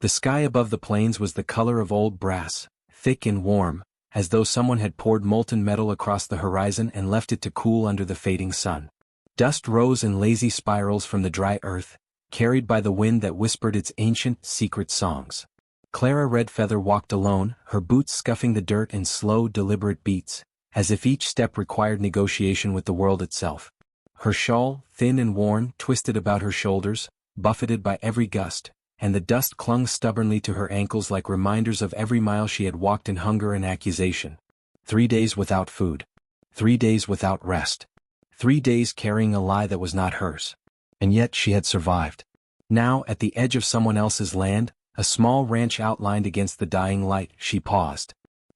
The sky above the plains was the color of old brass, thick and warm, as though someone had poured molten metal across the horizon and left it to cool under the fading sun. Dust rose in lazy spirals from the dry earth, carried by the wind that whispered its ancient, secret songs. Clara Redfeather walked alone, her boots scuffing the dirt in slow, deliberate beats, as if each step required negotiation with the world itself. Her shawl, thin and worn, twisted about her shoulders, buffeted by every gust, and the dust clung stubbornly to her ankles like reminders of every mile she had walked in hunger and accusation. 3 days without food. 3 days without rest. 3 days carrying a lie that was not hers. And yet she had survived. Now, at the edge of someone else's land, a small ranch outlined against the dying light, she paused.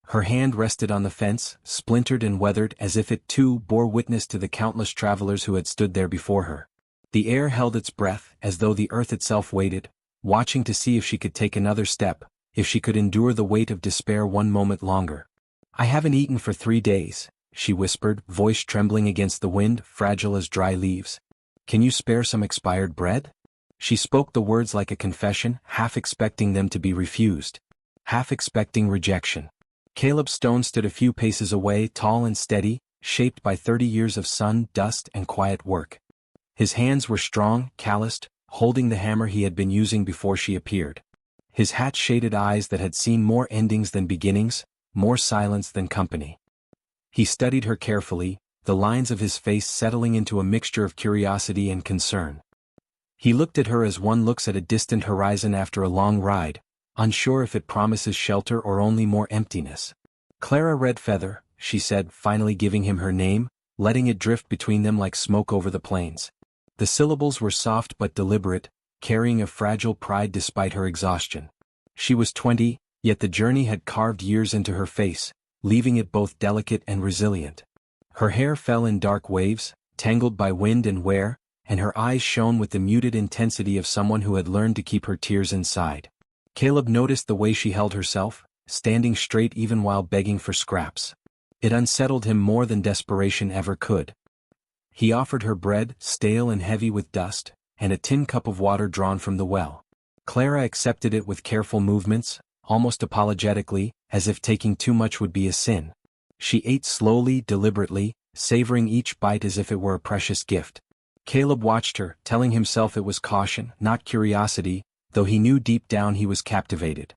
Her hand rested on the fence, splintered and weathered as if it too bore witness to the countless travelers who had stood there before her. The air held its breath, as though the earth itself waited, watching to see if she could take another step, if she could endure the weight of despair one moment longer. "I haven't eaten for 3 days, she whispered, voice trembling against the wind, fragile as dry leaves. "Can you spare some expired bread?" She spoke the words like a confession, half expecting them to be refused. Half expecting rejection. Caleb Stone stood a few paces away, tall and steady, shaped by 30 years of sun, dust, and quiet work. His hands were strong, calloused, holding the hammer he had been using before she appeared. His hat-shaded eyes that had seen more endings than beginnings, more silence than company. He studied her carefully, the lines of his face settling into a mixture of curiosity and concern. He looked at her as one looks at a distant horizon after a long ride, unsure if it promises shelter or only more emptiness. "Clara Redfeather," she said, finally giving him her name, letting it drift between them like smoke over the plains. The syllables were soft but deliberate, carrying a fragile pride despite her exhaustion. She was 20, yet the journey had carved years into her face, leaving it both delicate and resilient. Her hair fell in dark waves, tangled by wind and wear, and her eyes shone with the muted intensity of someone who had learned to keep her tears inside. Caleb noticed the way she held herself, standing straight even while begging for scraps. It unsettled him more than desperation ever could. He offered her bread, stale and heavy with dust, and a tin cup of water drawn from the well. Clara accepted it with careful movements, almost apologetically, as if taking too much would be a sin. She ate slowly, deliberately, savoring each bite as if it were a precious gift. Caleb watched her, telling himself it was caution, not curiosity, though he knew deep down he was captivated.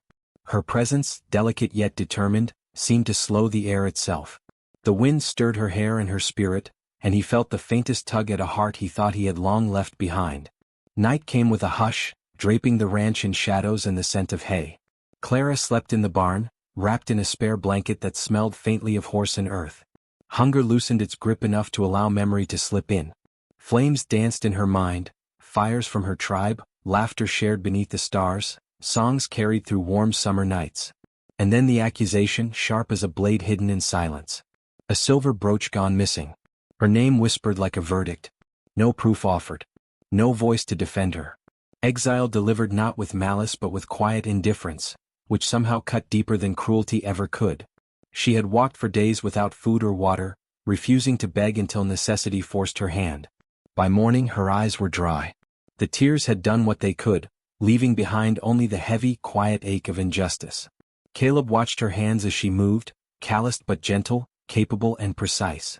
Her presence, delicate yet determined, seemed to slow the air itself. The wind stirred her hair and her spirit, and he felt the faintest tug at a heart he thought he had long left behind. Night came with a hush, draping the ranch in shadows and the scent of hay. Clara slept in the barn, wrapped in a spare blanket that smelled faintly of horse and earth. Hunger loosened its grip enough to allow memory to slip in. Flames danced in her mind, fires from her tribe, laughter shared beneath the stars, songs carried through warm summer nights. And then the accusation, sharp as a blade hidden in silence. A silver brooch gone missing. Her name whispered like a verdict. No proof offered. No voice to defend her. Exile delivered not with malice but with quiet indifference, which somehow cut deeper than cruelty ever could. She had walked for days without food or water, refusing to beg until necessity forced her hand. By morning her eyes were dry. The tears had done what they could, leaving behind only the heavy, quiet ache of injustice. Caleb watched her hands as she moved, calloused but gentle, capable and precise.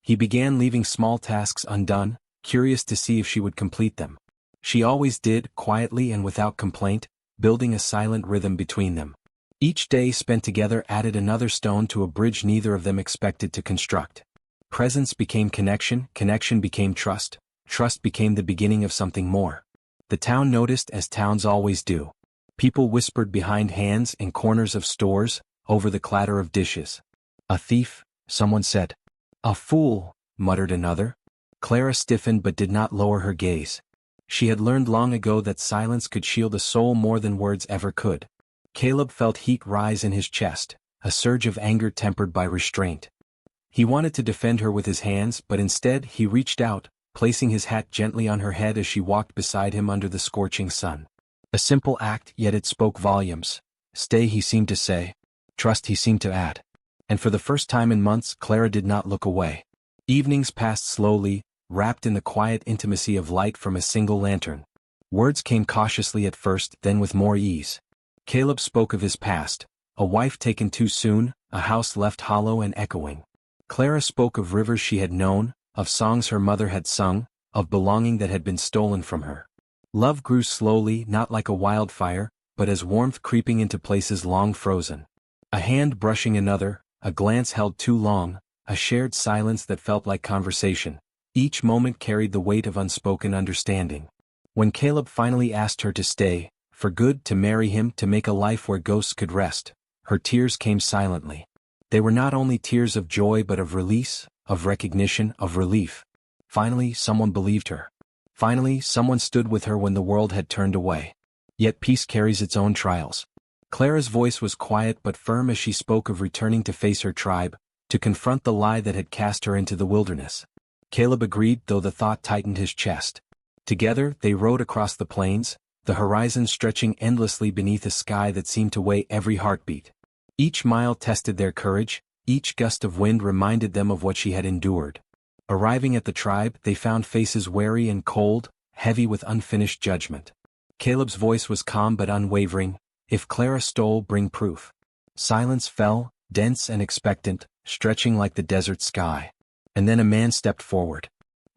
He began leaving small tasks undone, curious to see if she would complete them. She always did, quietly and without complaint, building a silent rhythm between them. Each day spent together added another stone to a bridge neither of them expected to construct. Presence became connection, connection became trust, trust became the beginning of something more. The town noticed as towns always do. People whispered behind hands in corners of stores, over the clatter of dishes. "A thief," someone said. "A fool," muttered another. Clara stiffened but did not lower her gaze. She had learned long ago that silence could shield a soul more than words ever could. Caleb felt heat rise in his chest, a surge of anger tempered by restraint. He wanted to defend her with his hands, but instead he reached out, placing his hat gently on her head as she walked beside him under the scorching sun. A simple act, yet it spoke volumes. Stay, he seemed to say. Trust, he seemed to add. And for the first time in months, Clara did not look away. Evenings passed slowly, wrapped in the quiet intimacy of light from a single lantern. Words came cautiously at first, then with more ease. Caleb spoke of his past, a wife taken too soon, a house left hollow and echoing. Clara spoke of rivers she had known, of songs her mother had sung, of belonging that had been stolen from her. Love grew slowly, not like a wildfire, but as warmth creeping into places long frozen. A hand brushing another, a glance held too long, a shared silence that felt like conversation. Each moment carried the weight of unspoken understanding. When Caleb finally asked her to stay, for good, to marry him, to make a life where ghosts could rest, her tears came silently. They were not only tears of joy but of release, of recognition, of relief. Finally, someone believed her. Finally, someone stood with her when the world had turned away. Yet peace carries its own trials. Clara's voice was quiet but firm as she spoke of returning to face her tribe, to confront the lie that had cast her into the wilderness. Caleb agreed, though the thought tightened his chest. Together, they rode across the plains, the horizon stretching endlessly beneath a sky that seemed to weigh every heartbeat. Each mile tested their courage, each gust of wind reminded them of what she had endured. Arriving at the tribe, they found faces wary and cold, heavy with unfinished judgment. Caleb's voice was calm but unwavering. If Clara stole, bring proof. Silence fell, dense and expectant, stretching like the desert sky. And then a man stepped forward.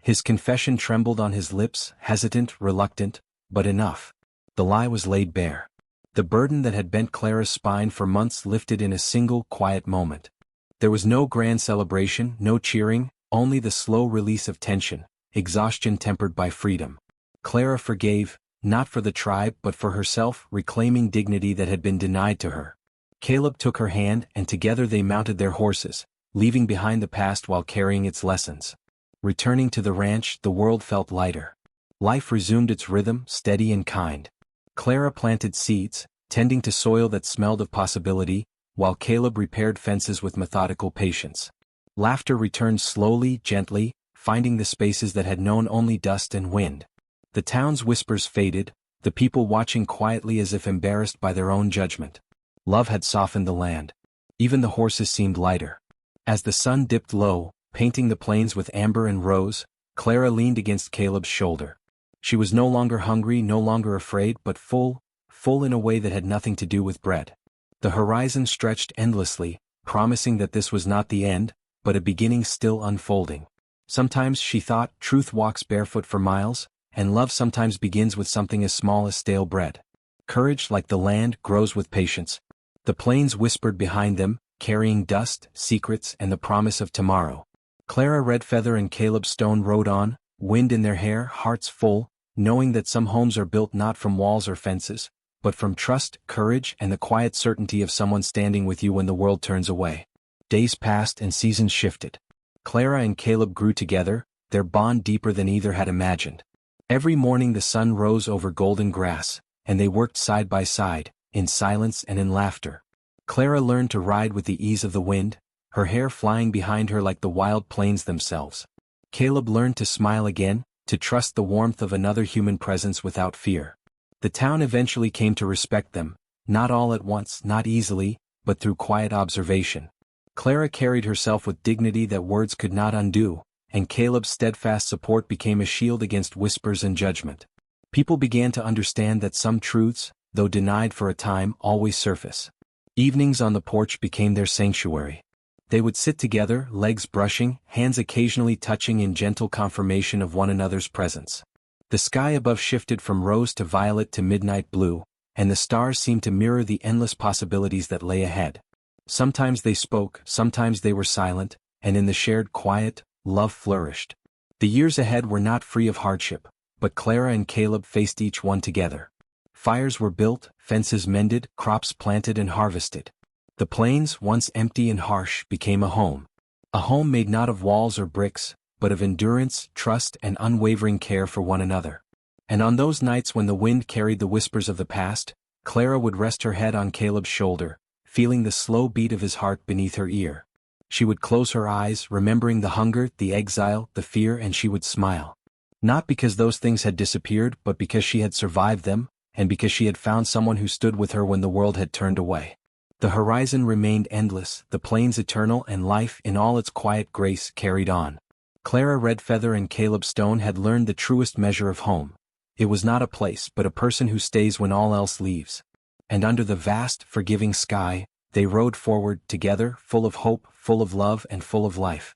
His confession trembled on his lips, hesitant, reluctant, but enough. The lie was laid bare. The burden that had bent Clara's spine for months lifted in a single, quiet moment. There was no grand celebration, no cheering, only the slow release of tension, exhaustion tempered by freedom. Clara forgave, not for the tribe but for herself, reclaiming dignity that had been denied to her. Caleb took her hand and together they mounted their horses, leaving behind the past while carrying its lessons. Returning to the ranch, the world felt lighter. Life resumed its rhythm, steady and kind. Clara planted seeds, tending to soil that smelled of possibility, while Caleb repaired fences with methodical patience. Laughter returned slowly, gently, finding the spaces that had known only dust and wind. The town's whispers faded, the people watching quietly as if embarrassed by their own judgment. Love had softened the land. Even the horses seemed lighter. As the sun dipped low, painting the plains with amber and rose, Clara leaned against Caleb's shoulder. She was no longer hungry, no longer afraid, but full in a way that had nothing to do with bread. The horizon stretched endlessly, promising that this was not the end, but a beginning still unfolding. Sometimes, she thought, truth walks barefoot for miles, and love sometimes begins with something as small as stale bread. Courage, like the land, grows with patience. The plains whispered behind them, carrying dust, secrets, and the promise of tomorrow. Clara Redfeather and Caleb Stone rode on, wind in their hair, hearts full, knowing that some homes are built not from walls or fences, but from trust, courage, and the quiet certainty of someone standing with you when the world turns away. Days passed and seasons shifted. Clara and Caleb grew together, their bond deeper than either had imagined. Every morning the sun rose over golden grass, and they worked side by side, in silence and in laughter. Clara learned to ride with the ease of the wind, her hair flying behind her like the wild plains themselves. Caleb learned to smile again, to trust the warmth of another human presence without fear. The town eventually came to respect them, not all at once, not easily, but through quiet observation. Clara carried herself with dignity that words could not undo, and Caleb's steadfast support became a shield against whispers and judgment. People began to understand that some truths, though denied for a time, always surface. Evenings on the porch became their sanctuary. They would sit together, legs brushing, hands occasionally touching in gentle confirmation of one another's presence. The sky above shifted from rose to violet to midnight blue, and the stars seemed to mirror the endless possibilities that lay ahead. Sometimes they spoke, sometimes they were silent, and in the shared quiet, love flourished. The years ahead were not free of hardship, but Clara and Caleb faced each one together. Fires were built, fences mended, crops planted and harvested. The plains, once empty and harsh, became a home. A home made not of walls or bricks, but of endurance, trust, and unwavering care for one another. And on those nights when the wind carried the whispers of the past, Clara would rest her head on Caleb's shoulder, feeling the slow beat of his heart beneath her ear. She would close her eyes, remembering the hunger, the exile, the fear, and she would smile. Not because those things had disappeared, but because she had survived them, and because she had found someone who stood with her when the world had turned away. The horizon remained endless, the plains eternal, and life, in all its quiet grace, carried on. Clara Redfeather and Caleb Stone had learned the truest measure of home. It was not a place but a person who stays when all else leaves. And under the vast, forgiving sky, they rode forward together, full of hope, full of love and full of life.